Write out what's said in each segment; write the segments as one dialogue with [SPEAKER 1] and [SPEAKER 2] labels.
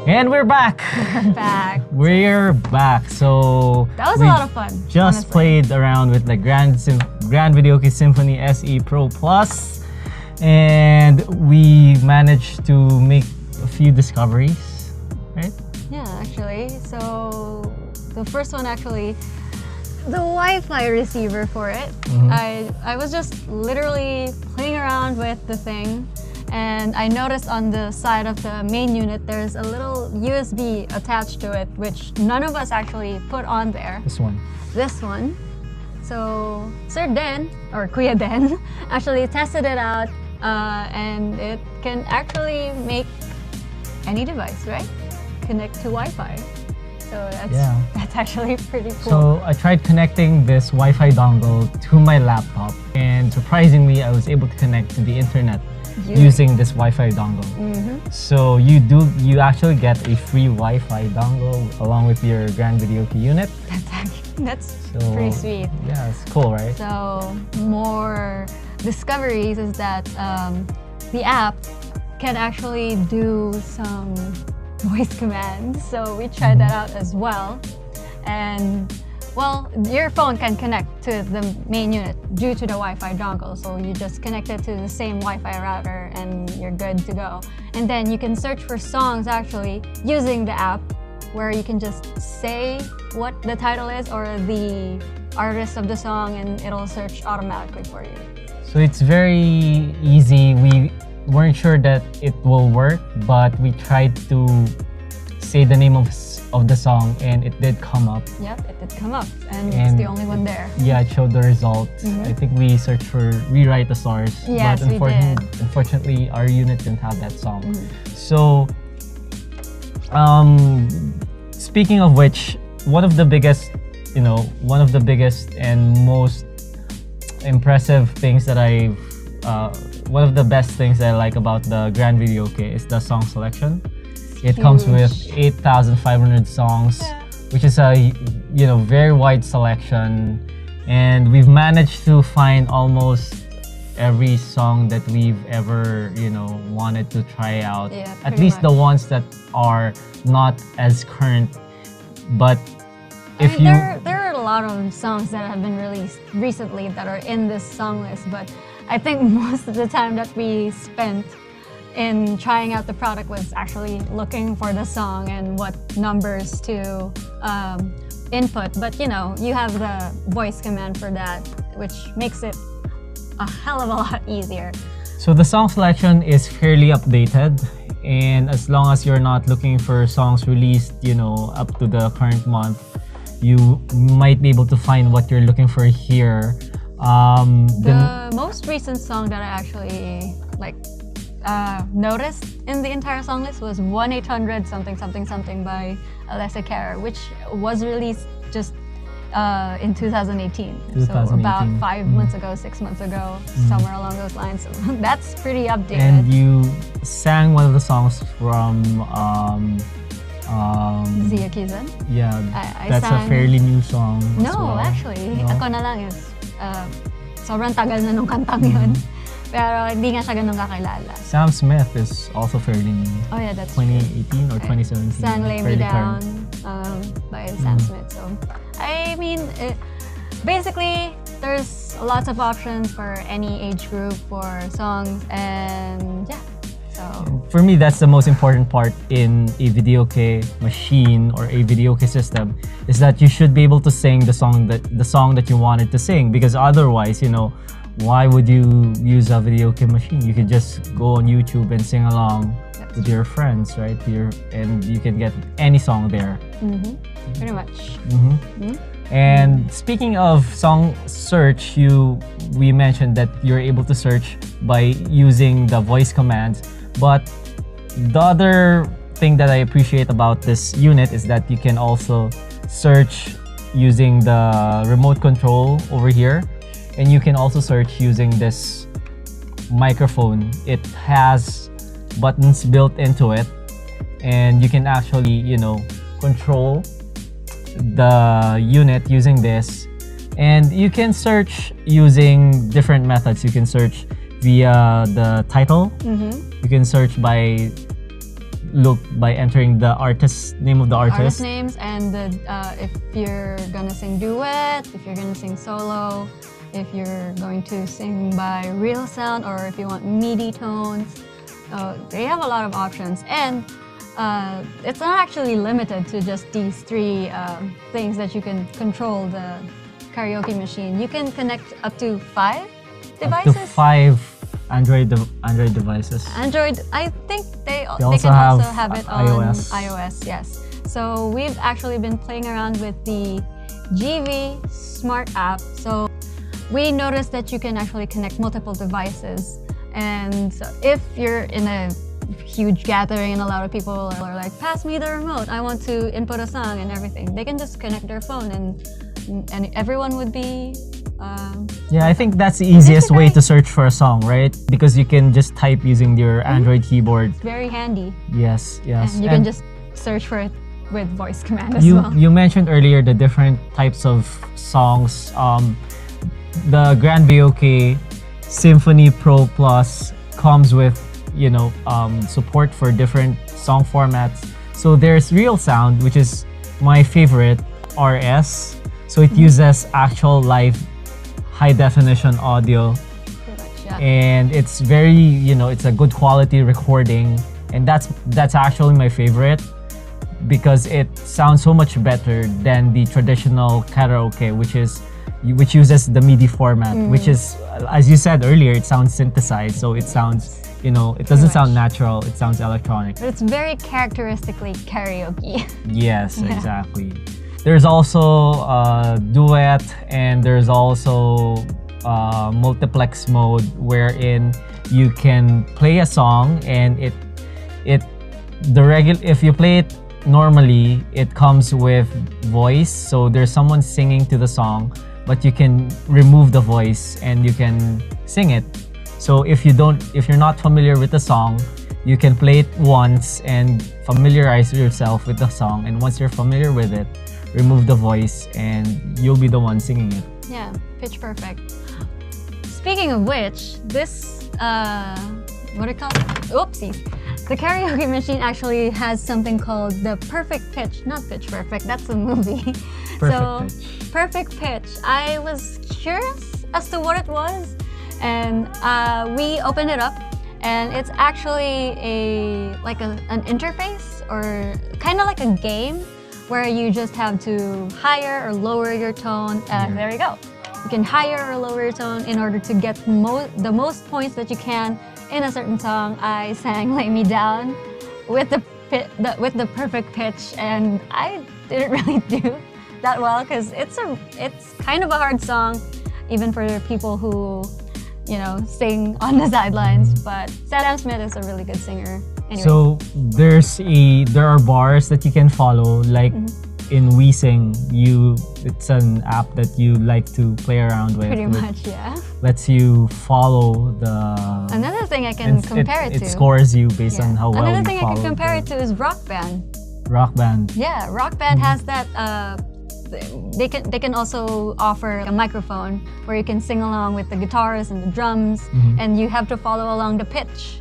[SPEAKER 1] And we're back.
[SPEAKER 2] We're back.
[SPEAKER 1] We're back. So
[SPEAKER 2] that was a lot of fun.
[SPEAKER 1] Just
[SPEAKER 2] honestly.
[SPEAKER 1] played around with the Grand Videoke Symphony SE Pro Plus, and we managed to make a few discoveries, right?
[SPEAKER 2] Yeah, actually. So the first one, actually, the Wi-Fi receiver for it. I was just literally playing around with the thing. And I noticed on the side of the main unit, there's a little USB attached to it, which none of us actually put on there.
[SPEAKER 1] This one.
[SPEAKER 2] This one. So Sir Den, or Kuya Den, actually tested it out, and it can actually make any device, right? Connect to Wi-Fi. So that's actually pretty cool.
[SPEAKER 1] So I tried connecting this Wi-Fi dongle to my laptop, and surprisingly, I was able to connect to the internet using this Wi-Fi dongle. So you actually get a free Wi-Fi dongle along with your Grand Videoke unit.
[SPEAKER 2] That's pretty sweet.
[SPEAKER 1] Yeah, it's cool, right?
[SPEAKER 2] So more discoveries is that the app can actually do some voice commands. So we tried that out as well. And well, your phone can connect to the main unit due to the Wi-Fi dongle. So you just connect it to the same Wi-Fi router and you're good to go. And then you can search for songs actually using the app, where you can just say what the title is or the artist of the song, and it'll search automatically for you.
[SPEAKER 1] So it's very easy. We weren't sure that it will work, but we tried to say the name of the song, and it did come up.
[SPEAKER 2] Yep, it did come up, and it's the only one there.
[SPEAKER 1] Yeah, it showed the results. I think we searched for Rewrite the Stars,
[SPEAKER 2] yes,
[SPEAKER 1] but
[SPEAKER 2] we did.
[SPEAKER 1] Unfortunately, our unit didn't have that song. So, speaking of which, one of the biggest and most impressive things that one of the best things that I like about the Grand Videoke is the song selection. It comes with 8,500 songs, which is a very wide selection, and we've managed to find almost every song that we've ever wanted to try out.
[SPEAKER 2] Yeah,
[SPEAKER 1] at least the ones that are not as current. But if
[SPEAKER 2] there are a lot of songs that have been released recently that are in this song list, but I think most of the time that we spent in trying out the product was actually looking for the song and what numbers to input. But you have the voice command for that, which makes it a hell of a lot easier.
[SPEAKER 1] So the song selection is fairly updated, and as long as you're not looking for songs released up to the current month, you might be able to find what you're looking for here.
[SPEAKER 2] The most recent song that I actually noticed in the entire song list was 1-800 something something something by Alessia Cara, which was released just in 2018. So about 5 months ago, 6 months ago, somewhere along those lines. So that's pretty updated.
[SPEAKER 1] And you sang one of the songs from
[SPEAKER 2] Zia Kizan.
[SPEAKER 1] Yeah,
[SPEAKER 2] I
[SPEAKER 1] that's a fairly new song.
[SPEAKER 2] No, actually, Ako Na Lang is sobrang tagal na nung kantang yun. Pero hindi nga siya ganun kakilala.
[SPEAKER 1] Sam Smith is also fairly new.
[SPEAKER 2] Oh yeah, that's
[SPEAKER 1] 2018 or 2017.
[SPEAKER 2] Sang Lay Me Down by Sam Smith. So, I mean, basically, there's lots of options for any age group for songs, and yeah. So
[SPEAKER 1] for me, that's the most important part in a Videoke machine or a Videoke system, is that you should be able to sing the song that you wanted to sing, because otherwise, why would you use a Videoke machine? You could just go on YouTube and sing along with your friends, right? And you can get any song there.
[SPEAKER 2] Pretty much.
[SPEAKER 1] And speaking of song search, we mentioned that you're able to search by using the voice commands. But the other thing that I appreciate about this unit is that you can also search using the remote control over here. And you can also search using this microphone. It has buttons built into it, and you can actually, control the unit using this. And you can search using different methods. You can search via the title. You can search by look by entering the name of the
[SPEAKER 2] Artist
[SPEAKER 1] artist.
[SPEAKER 2] names, and if you're gonna sing duet, if you're gonna sing solo, if you're going to sing by real sound, or if you want MIDI tones. They have a lot of options, and it's not actually limited to just these three things that you can control the karaoke machine. You can connect up to 5 devices.
[SPEAKER 1] Up to 5 Android devices.
[SPEAKER 2] Android, I think they
[SPEAKER 1] also
[SPEAKER 2] can
[SPEAKER 1] have
[SPEAKER 2] also have it on
[SPEAKER 1] iOS.
[SPEAKER 2] iOS, yes. So we've actually been playing around with the GV Smart app. So we noticed that you can actually connect multiple devices. And so if you're in a huge gathering and a lot of people are like, pass me the remote, I want to input a song and everything, they can just connect their phone and everyone would be
[SPEAKER 1] yeah, I think that's the easiest way to search for a song, right? Because you can just type using your Android keyboard.
[SPEAKER 2] It's very handy.
[SPEAKER 1] Yes.
[SPEAKER 2] And you can just search for it with voice command as well.
[SPEAKER 1] You mentioned earlier the different types of songs. The Grand Videoke Symphony Pro Plus comes with, support for different song formats. So there's Real Sound, which is my favorite, RS. So it uses actual live high definition audio.
[SPEAKER 2] Pretty much, yeah.
[SPEAKER 1] And it's very, it's a good quality recording. And that's actually my favorite because it sounds so much better than the traditional karaoke, which uses the MIDI format, which is, as you said earlier, it sounds synthesized. So it sounds, it doesn't sound natural. It sounds electronic.
[SPEAKER 2] But it's very characteristically karaoke.
[SPEAKER 1] Yes, exactly. There's also duet, and there's also multiplex mode wherein you can play a song and if you play it normally, it comes with voice. So there's someone singing to the song, but you can remove the voice and you can sing it. So if you're not familiar with the song, you can play it once and familiarize yourself with the song. And once you're familiar with it, remove the voice and you'll be the one singing it.
[SPEAKER 2] Yeah, pitch perfect. Speaking of which, this, what it called? Oopsies. The karaoke machine actually has something called the perfect pitch, not pitch perfect, that's a movie.
[SPEAKER 1] Pitch.
[SPEAKER 2] Perfect pitch. I was curious as to what it was, and we opened it up, and it's actually an interface, or kind of like a game where you just have to higher or lower your tone, and there you go. You can higher or lower your tone in order to get the most points that you can in a certain song. I sang "Lay Me Down" with the perfect pitch, and I didn't really do that well because it's kind of a hard song, even for people who sing on the sidelines. But Sam Smith is a really good singer. Anyway.
[SPEAKER 1] So there are bars that you can follow, like in WeSing. It's an app that you like to play around with.
[SPEAKER 2] Pretty much, yeah.
[SPEAKER 1] Lets you follow the.
[SPEAKER 2] Another thing I can compare it to.
[SPEAKER 1] It scores you based on how well you follow.
[SPEAKER 2] Another thing I can compare it to is Rock Band.
[SPEAKER 1] Rock Band.
[SPEAKER 2] Yeah, Rock Band has that. They can also offer a microphone where you can sing along with the guitars and the drums, and you have to follow along the pitch,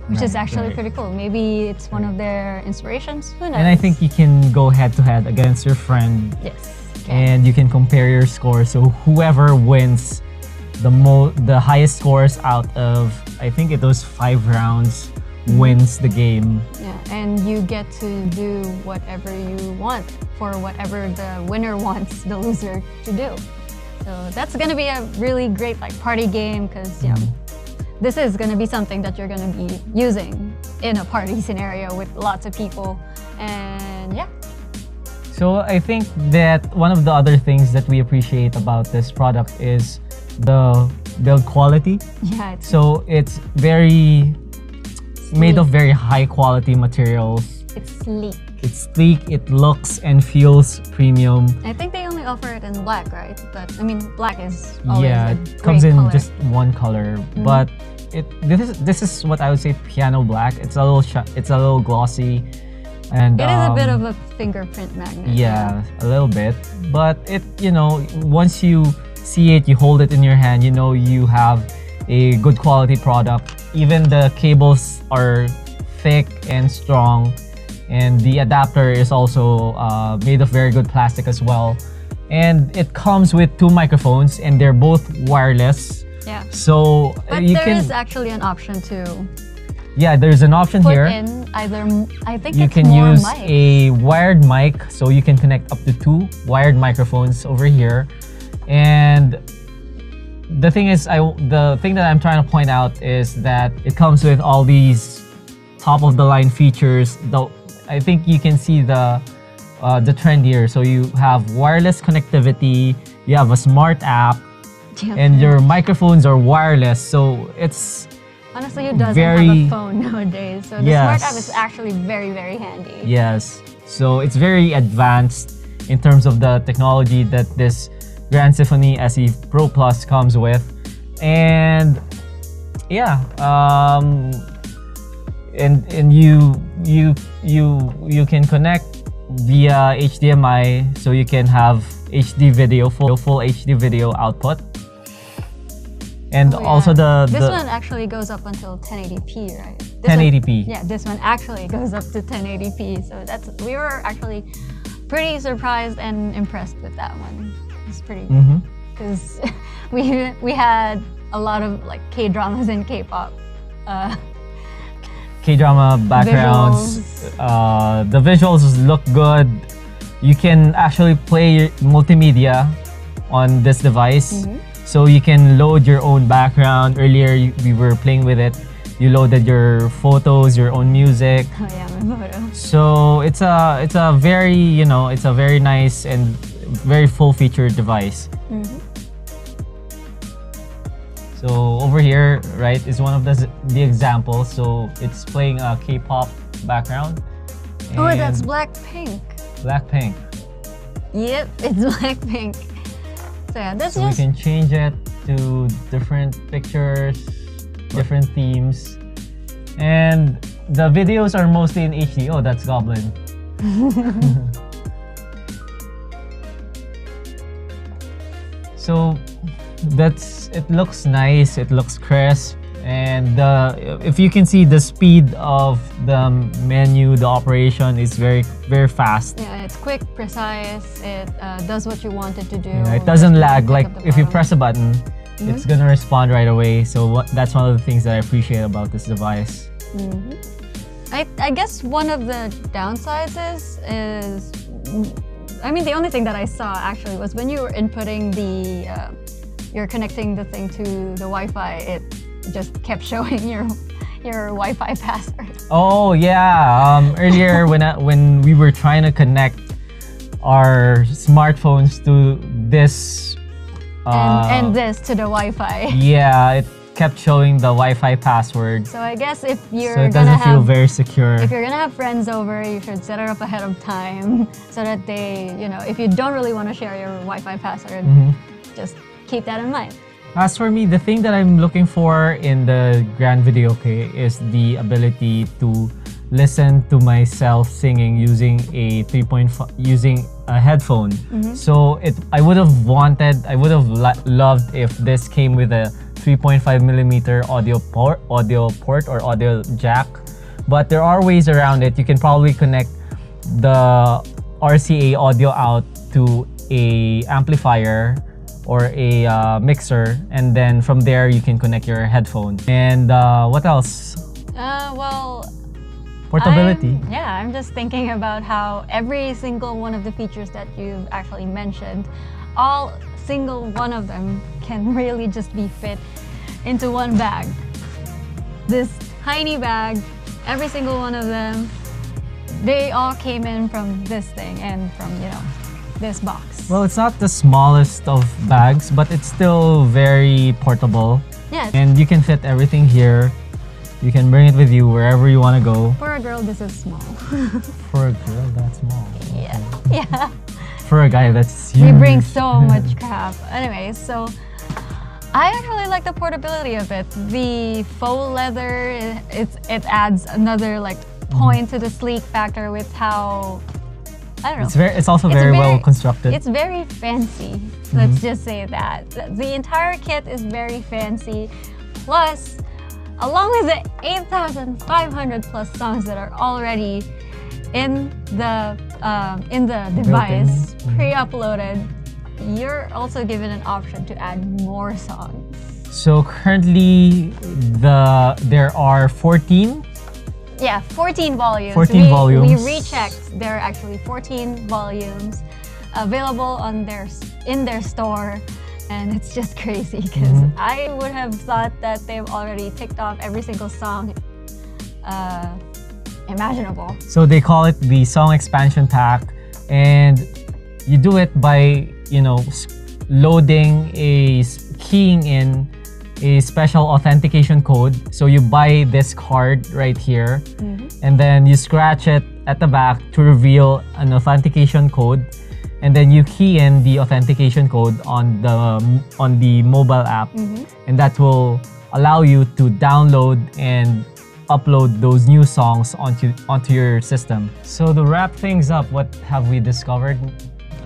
[SPEAKER 2] which is actually pretty cool. Maybe it's one of their inspirations. Who knows?
[SPEAKER 1] And I think you can go head to head against your friend.
[SPEAKER 2] Yes.
[SPEAKER 1] And you can compare your scores. So whoever wins the highest scores out of, I think it was 5 rounds, wins the game.
[SPEAKER 2] Yeah, and you get to do whatever you want for whatever the winner wants the loser to do. So that's gonna be a really great party game because this is gonna be something that you're gonna be using in a party scenario with lots of people, and yeah.
[SPEAKER 1] So I think that one of the other things that we appreciate about this product is the build quality.
[SPEAKER 2] Yeah.
[SPEAKER 1] It's made of very high quality materials.
[SPEAKER 2] It's sleek.
[SPEAKER 1] It's sleek, it looks and feels premium.
[SPEAKER 2] I think they only offer it in black, right? But I mean, black is always
[SPEAKER 1] it comes in color. Just one color. But this is what I would say piano black. It's a little glossy, and
[SPEAKER 2] it is a bit of a fingerprint magnet.
[SPEAKER 1] Yeah, a little bit. But once you see it, you hold it in your hand, you have a good quality product. Even the cables are thick and strong, and the adapter is also made of very good plastic as well. And it comes with 2 microphones, and they're both wireless.
[SPEAKER 2] Yeah.
[SPEAKER 1] So
[SPEAKER 2] But
[SPEAKER 1] you
[SPEAKER 2] there
[SPEAKER 1] can.
[SPEAKER 2] is actually an option to
[SPEAKER 1] Yeah, there's an option
[SPEAKER 2] put
[SPEAKER 1] here.
[SPEAKER 2] in either, I think
[SPEAKER 1] You
[SPEAKER 2] it's
[SPEAKER 1] can
[SPEAKER 2] more
[SPEAKER 1] use
[SPEAKER 2] mics.
[SPEAKER 1] a wired mic, so you can connect up to 2 wired microphones over here. And the thing is, the thing that I'm trying to point out is that it comes with all these top of the line features. Though I think you can see the trend here. So you have wireless connectivity, you have a smart app, and your microphones are wireless. So it's
[SPEAKER 2] honestly, who doesn't
[SPEAKER 1] very-
[SPEAKER 2] have a phone nowadays? So the
[SPEAKER 1] Yes.
[SPEAKER 2] smart app is actually very, very handy.
[SPEAKER 1] yes. So it's very advanced in terms of the technology that this Grand Symphony SE Pro Plus comes with. And yeah, and you can connect via HDMI, so you can have HD video, full HD video output. And
[SPEAKER 2] Oh, yeah.
[SPEAKER 1] also
[SPEAKER 2] This
[SPEAKER 1] the
[SPEAKER 2] one actually goes up until 1080p, right? This
[SPEAKER 1] 1080p.
[SPEAKER 2] One, yeah, this one actually goes up to 1080p. So we were actually pretty surprised and impressed with that one. It's pretty
[SPEAKER 1] Mhm.
[SPEAKER 2] because we had a lot of like K-dramas and K-pop.
[SPEAKER 1] K-drama backgrounds. The visuals look good. You can actually play multimedia on this device. So you can load your own background. Earlier we were playing with it. You loaded your photos, your own music.
[SPEAKER 2] Oh yeah, my photo.
[SPEAKER 1] So it's a very, it's a very nice and very full-featured device. So over here, right, is one of the examples. So it's playing a K-pop background.
[SPEAKER 2] Oh,
[SPEAKER 1] and
[SPEAKER 2] that's Blackpink.
[SPEAKER 1] Blackpink.
[SPEAKER 2] Yep, it's Blackpink. So yeah, that's
[SPEAKER 1] So we
[SPEAKER 2] just
[SPEAKER 1] can change it to different pictures, different themes. And the videos are mostly in HD. Oh, that's Goblin. So it looks nice, it looks crisp, and if you can see, the speed of the menu, the operation is very, very fast.
[SPEAKER 2] yeah, it's quick, precise. It does what you want it to do.
[SPEAKER 1] Yeah, it doesn't
[SPEAKER 2] Just
[SPEAKER 1] lag.
[SPEAKER 2] click
[SPEAKER 1] Like
[SPEAKER 2] up the
[SPEAKER 1] if you
[SPEAKER 2] bottom.
[SPEAKER 1] press a button, it's gonna respond right away. So that's one of the things that I appreciate about this device.
[SPEAKER 2] I guess one of the downsides is I mean, the only thing that I saw actually was when you were inputting you're connecting the thing to the Wi-Fi, it just kept showing your Wi-Fi password.
[SPEAKER 1] Oh yeah. Earlier when we were trying to connect our smartphones to this
[SPEAKER 2] And this to the Wi-Fi.
[SPEAKER 1] yeah, it kept showing the Wi-Fi password.
[SPEAKER 2] So I guess if you're
[SPEAKER 1] So it
[SPEAKER 2] gonna
[SPEAKER 1] doesn't feel
[SPEAKER 2] have
[SPEAKER 1] very secure.
[SPEAKER 2] if you're gonna have friends over, you should set it up ahead of time so that they, if you don't really want to share your Wi-Fi password, just keep that in mind.
[SPEAKER 1] As for me, the thing that I'm looking for in the Grand Videoke is the ability to listen to myself singing using a 3.5 using a headphone. So I would have loved if this came with a 3.5mm audio port or audio jack. But there are ways around it. You can probably connect the RCA audio out to a amplifier or a mixer, and then from there you can connect your headphone. And what else?
[SPEAKER 2] Well,
[SPEAKER 1] Portability.
[SPEAKER 2] I'm just thinking about how every single one of the features that you've actually mentioned, all single one of them can really just be fit into one bag. This tiny bag, every single one of them, they all came in from this thing and from, this box.
[SPEAKER 1] Well, it's not the smallest of bags, but it's still very portable.
[SPEAKER 2] Yeah,
[SPEAKER 1] And you can fit everything here. You can bring it with you wherever you want to go.
[SPEAKER 2] for a girl, this is small.
[SPEAKER 1] For a girl, that's small.
[SPEAKER 2] Yeah.
[SPEAKER 1] For a guy, that's huge.
[SPEAKER 2] We bring so much crap. Anyways, so I actually like the portability of it. The faux leather, it adds another point to the sleek factor with how, I don't know.
[SPEAKER 1] It's also very well constructed.
[SPEAKER 2] It's very fancy. Let's just say that. The entire kit is very fancy. Plus, along with the 8,500 plus songs that are already in the device, pre-uploaded, you're also given an option to add more songs.
[SPEAKER 1] So currently, there are 14.
[SPEAKER 2] Yeah, 14 volumes.
[SPEAKER 1] 14 volumes.
[SPEAKER 2] We rechecked. There are actually 14 volumes available in their store, and it's just crazy because I would have thought that they've already ticked off every single song imaginable.
[SPEAKER 1] So they call it the song expansion pack, and you do it by keying in a special authentication code. So you buy this card right here, and then you scratch it at the back to reveal an authentication code, and then you key in the authentication code on the mobile app, and that will allow you to download and upload those new songs onto your system. So to wrap things up, what have we discovered,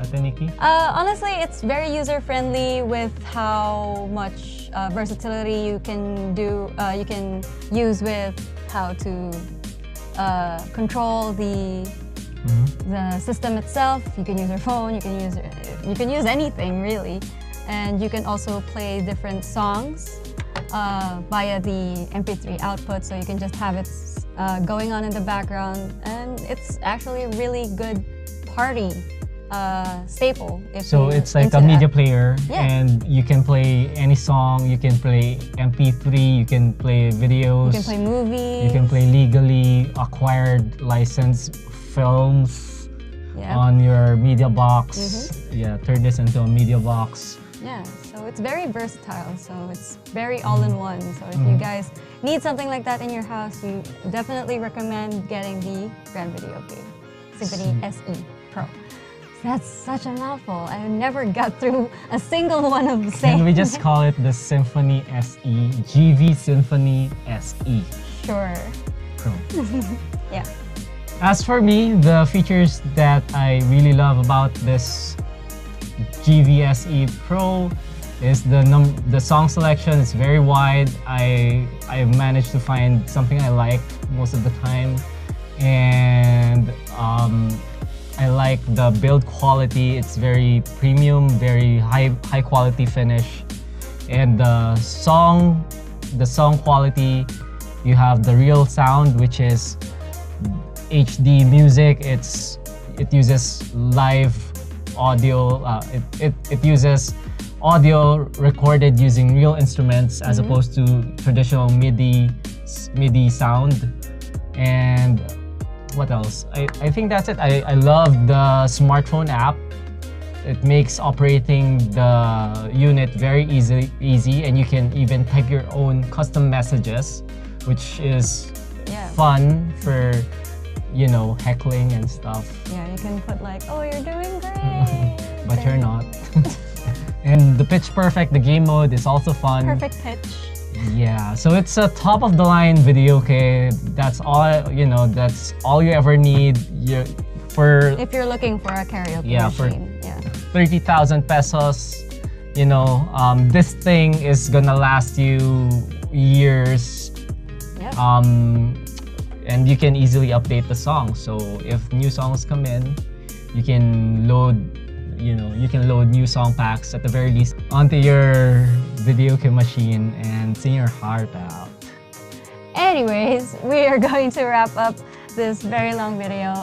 [SPEAKER 1] Ate Nikki?
[SPEAKER 2] Honestly, it's very user-friendly with how much versatility you can use with how to control the system itself. You can use your phone. You can use anything really, and you can also play different songs via the MP3 output. So you can just have it going on in the background, and it's actually a really good party staple.
[SPEAKER 1] So it's like a media player, and you can play any song, you can play MP3, you can play videos,
[SPEAKER 2] you can play movies,
[SPEAKER 1] you can play legally acquired licensed films on your media box. Yeah, turn this into a media box.
[SPEAKER 2] Yeah, so it's very versatile, so it's very all-in-one. So if you guys need something like that in your house, you definitely recommend getting the Grand Videoke Symphony SE Pro. That's such a mouthful. I never got through a single one of the same.
[SPEAKER 1] Can we just call it the Symphony SE? GV Symphony SE.
[SPEAKER 2] Sure.
[SPEAKER 1] Pro.
[SPEAKER 2] Yeah.
[SPEAKER 1] As for me, the features that I really love about this GV SE Pro is the song selection is very wide. I've managed to find something I like most of the time, and I like the build quality. It's very premium, very high quality finish, and the song quality. You have the real sound, which is HD music. It uses live audio. It uses audio recorded using real instruments as opposed to traditional MIDI sound. And what else? I think that's it. I love the smartphone app. It makes operating the unit very easy, and you can even type your own custom messages, which is fun for heckling and stuff.
[SPEAKER 2] Yeah, you can put like, "Oh, you're doing great,"
[SPEAKER 1] but you're not. And the pitch perfect, the game mode is also fun.
[SPEAKER 2] Perfect pitch.
[SPEAKER 1] Yeah, so it's a top-of-the-line Videoke. That's all that's all you ever need.
[SPEAKER 2] If you're looking for a karaoke machine.
[SPEAKER 1] For 30,000 pesos, this thing is gonna last you years.
[SPEAKER 2] Yep.
[SPEAKER 1] And you can easily update the song. So if new songs come in, you can load new song packs at the very least onto your Videoke machine and sing your heart out.
[SPEAKER 2] Anyways, we are going to wrap up this very long video.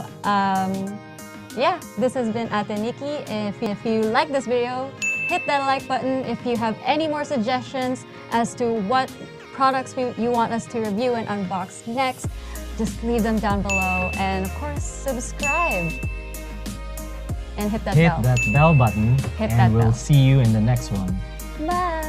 [SPEAKER 2] This has been Ate Nikki. If you like this video, hit that like button. If you have any more suggestions as to what products you want us to review and unbox next, just leave them down below. And of course, subscribe. And hit that bell.
[SPEAKER 1] Hit that bell button, and we'll see you in the next one.
[SPEAKER 2] Bye!